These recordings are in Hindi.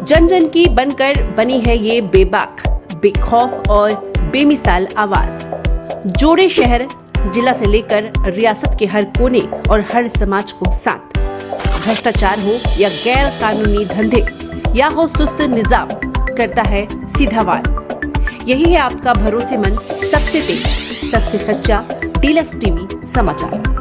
जन जन की बनकर बनी है ये बेबाक, बेखौफ और बेमिसाल आवाज। जोड़े शहर जिला से लेकर रियासत के हर कोने और हर समाज को साथ। भ्रष्टाचार हो या गैर कानूनी धंधे या हो सुस्त निजाम, करता है सीधा वार। यही है आपका भरोसेमंद, सबसे तेज, सबसे सच्चा डीलक्स टीवी समाचार।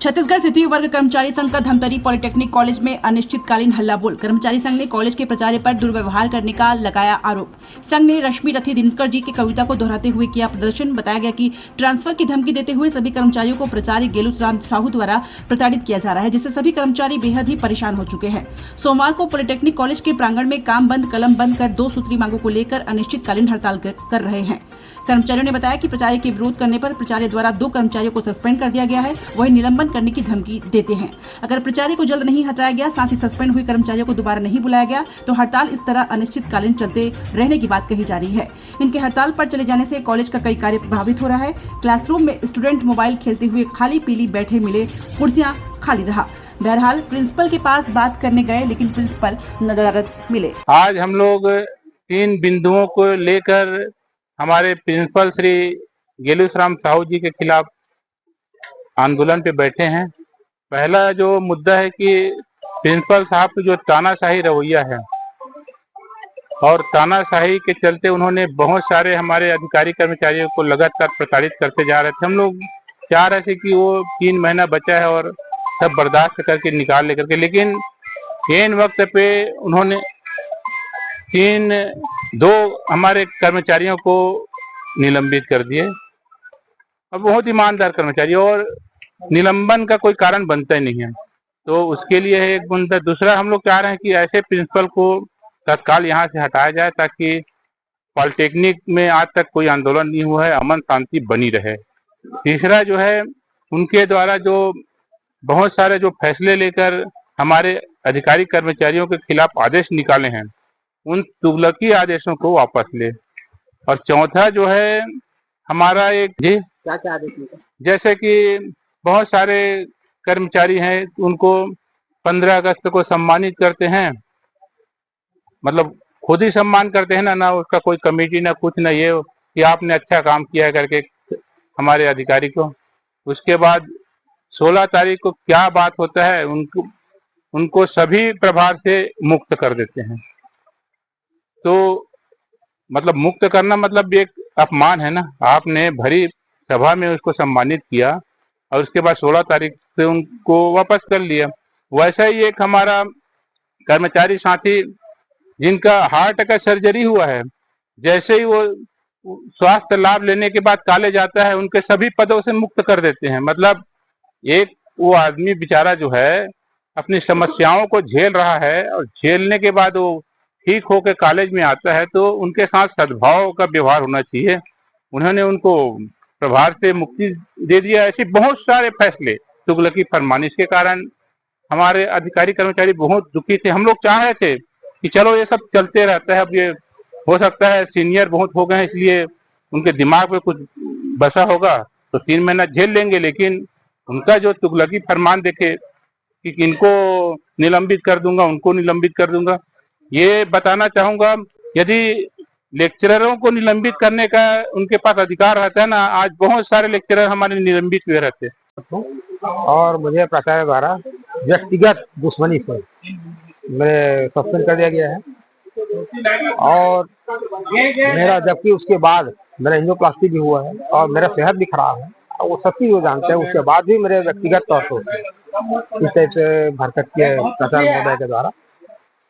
छत्तीसगढ़ तृतीय वर्ग कर्मचारी संघ का धमतरी पॉलिटेक्निक कॉलेज में अनिश्चितकालीन हल्ला बोल। कर्मचारी संघ ने कॉलेज के प्राचार्य पर दुर्व्यवहार करने का लगाया आरोप। संघ ने रश्मि रथी दिनकर जी की कविता को दोहराते हुए किया प्रदर्शन। बताया गया कि ट्रांसफर की धमकी देते हुए सभी कर्मचारियों को प्राचार्य गेलूराम साहू द्वारा प्रताड़ित किया जा रहा है, जिससे सभी कर्मचारी बेहद ही परेशान हो चुके हैं। सोमवार को पॉलिटेक्निक कॉलेज के प्रांगण में काम बंद कलम बंद कर 2 सूत्री मांगों को लेकर अनिश्चितकालीन हड़ताल कर रहे हैं। कर्मचारियों ने बताया कि प्राचार्य के विरोध करने पर प्राचार्य द्वारा 2 कर्मचारियों को सस्पेंड कर दिया गया है, वही निलंबन करने की धमकी देते हैं। अगर प्राचार्य को जल्द नहीं हटाया गया, साथ ही सस्पेंड हुए कर्मचारियों को दोबारा नहीं बुलाया गया, तो हड़ताल इस तरह अनिश्चितकालीन चलते रहने की बात कही जा रही है। इनके हड़ताल पर चले जाने से कॉलेज का कई कार्य प्रभावित हो रहा है। क्लासरूम में स्टूडेंट मोबाइल खेलते हुए खाली पीली बैठे मिले, कुर्सियां खाली रहा। बहरहाल प्रिंसिपल के पास बात करने गए, लेकिन प्रिंसिपल नदारद मिले। आज हम लोग 3 बिंदुओं को लेकर हमारे प्रिंसिपल श्री गेलूराम साहू जी के खिलाफ आंदोलन पे बैठे हैं। पहला जो मुद्दा है कि प्रिंसिपल साहब की जो तानाशाही रवैया है और तानाशाही के चलते उन्होंने बहुत सारे हमारे अधिकारी कर्मचारियों को लगातार प्रताड़ित करते जा रहे थे। हम लोग चाह रहे थे कि वो 3 महीना बचा है और सब बर्दाश्त करके निकाल लेकर के, लेकिन ऐन वक्त पे उन्होंने 2 हमारे कर्मचारियों को निलंबित कर दिए और बहुत ईमानदार कर्मचारी, और निलंबन का कोई कारण बनता ही नहीं है। तो उसके लिए है एक मुद्दा। दूसरा, हम लोग चाह रहे हैं कि ऐसे प्रिंसिपल को तत्काल यहाँ से हटाया जाए ताकि पॉलिटेक्निक में आज तक कोई आंदोलन नहीं हुआ है, अमन शांति बनी रहे। तीसरा जो है, उनके द्वारा जो बहुत सारे जो फैसले लेकर हमारे अधिकारी कर्मचारियों के खिलाफ आदेश निकाले हैं, उन तुगलकी आदेशों को वापस ले। और चौथा जो है हमारा एक जी क्या आदेश, जैसे कि बहुत सारे कर्मचारी हैं, उनको 15 अगस्त को सम्मानित करते हैं, मतलब खुद ही सम्मान करते हैं ना उसका कोई कमेटी ना कुछ ना, ये कि आपने अच्छा काम किया है करके हमारे अधिकारी को। उसके बाद 16 तारीख को क्या बात होता है, उनको सभी प्रभार से मुक्त कर देते हैं। तो मतलब मुक्त करना मतलब एक अपमान है ना। आपने भरी सभा में उसको सम्मानित किया और उसके बाद 16 तारीख से उनको वापस कर लिया। वैसा ही एक हमारा कर्मचारी साथी जिनका हार्ट का सर्जरी हुआ है, जैसे ही वो स्वास्थ्य लाभ लेने के बाद कॉलेज जाता है, उनके सभी पदों से मुक्त कर देते हैं। मतलब एक वो आदमी बेचारा जो है अपनी समस्याओं को झेल रहा है और झेलने के बाद वो ठीक होकर कॉलेज में आता है, तो उनके साथ सद्भाव का व्यवहार होना चाहिए। उन्होंने उनको प्रभार से मुक्ति दे दिया। ऐसे बहुत सारे फैसले तुगलकी फरमानिश के कारण हमारे अधिकारी कर्मचारी बहुत दुखी थे। हम लोग चाह रहे थे कि चलो ये सब चलते रहता है, अब ये हो सकता है सीनियर बहुत हो गए हैं, इसलिए उनके दिमाग में कुछ बसा होगा तो 3 महीना झेल लेंगे, लेकिन उनका जो तुगलकी फरमान देखे कि इनको निलंबित कर दूंगा, उनको निलंबित कर दूंगा। ये बताना चाहूंगा, यदि लेक्चररों को निलंबित करने का उनके पास अधिकार रहता है ना, आज बहुत सारे लेक्चरर हमारे निलंबित हुए रहते। और मुझे प्राचार्य द्वारा व्यक्तिगत दुश्मनी से मेरे सस्पेंड कर दिया गया है। और मेरा, जबकि उसके बाद मेरा एंजियोप्लास्टी भी हुआ है और मेरा सेहत भी खराब है, वो सच्ची वो जानते हैं, उसके बाद भी मेरे व्यक्तिगत तौर पर इस टाइप से हरकत किया प्राचार्य महोदय के द्वारा,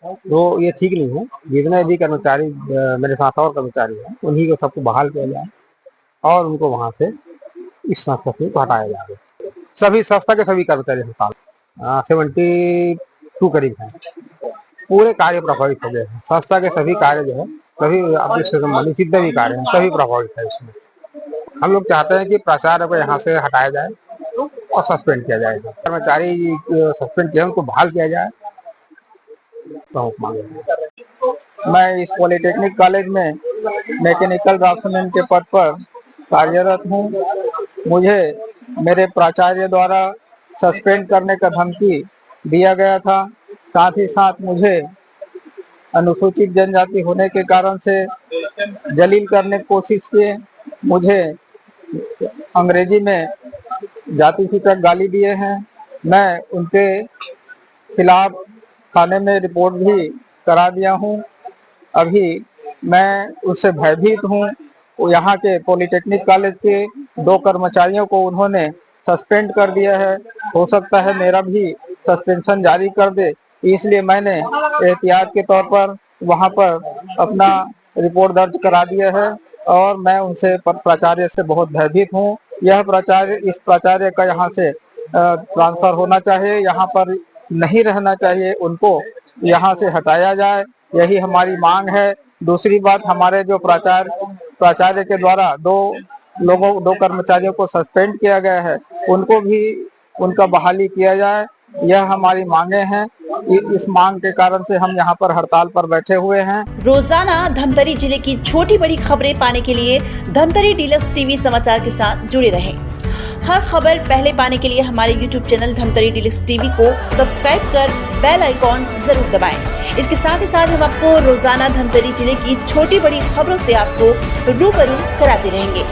तो ये ठीक नहीं है। जितने भी कर्मचारी मेरे साथ और कर्मचारी हैं, उन्हीं को सबको बहाल किया जाए और उनको वहां से इस संस्था से हटाया जाए। सभी संस्था के सभी कर्मचारी हड़ताल 72 करीब हैं। पूरे कार्य प्रभावित हो गए हैं। संस्था के सभी कार्य जो है, सभी अपने से संबंधित जितने भी कार्य हैं, सभी प्रभावित है इसमें। हम लोग चाहते हैं कि प्राचार्य को यहाँ से हटाया जाए और सस्पेंड किया जाए। कर्मचारी सस्पेंड किया उनको बहाल किया जाए। मैं इस पॉलिटेक्निक कॉलेज में मैकेनिकल ड्राफ्टमैन के पद पर कार्यरत हूँ। मुझे मेरे प्राचार्य द्वारा सस्पेंड करने का धमकी दिया गया था। साथ ही साथ मुझे अनुसूचित जनजाति होने के कारण से जलील करने की कोशिश किए, मुझे अंग्रेजी में जाति सूचक गाली दिए हैं। मैं उनके खिलाफ थाने में रिपोर्ट भी करा दिया हूं। अभी मैं उससे भयभीत हूं। यहाँ के पॉलिटेक्निक कॉलेज के 2 कर्मचारियों को उन्होंने सस्पेंड कर दिया है। हो सकता है मेरा भी सस्पेंशन जारी कर दे, इसलिए मैंने एहतियात के तौर पर वहां पर अपना रिपोर्ट दर्ज करा दिया है और मैं उनसे प्राचार्य से बहुत भयभीत हूं। यह प्राचार्य, इस प्राचार्य का यहाँ से ट्रांसफर होना चाहिए, यहाँ पर नहीं रहना चाहिए, उनको यहाँ से हटाया जाए, यही हमारी मांग है। दूसरी बात, हमारे जो प्राचार्य के द्वारा 2 कर्मचारियों को सस्पेंड किया गया है, उनको भी उनका बहाली किया जाए, यह हमारी मांगे हैं। इस मांग के कारण से हम यहाँ पर हड़ताल पर बैठे हुए हैं। रोजाना धमतरी जिले की छोटी बड़ी खबरें पाने के लिए धमतरी डीलक्स टीवी समाचार के साथ जुड़े रहें। हर खबर पहले पाने के लिए हमारे YouTube channel Dhamtari deluxe TV को सब्सक्राइब कर बेल आइकॉन जरूर दबाएं। इसके साथ ही साथ हम आपको रोजाना धमतरी जिले की छोटी बड़ी खबरों से आपको रूबरू कराते रहेंगे।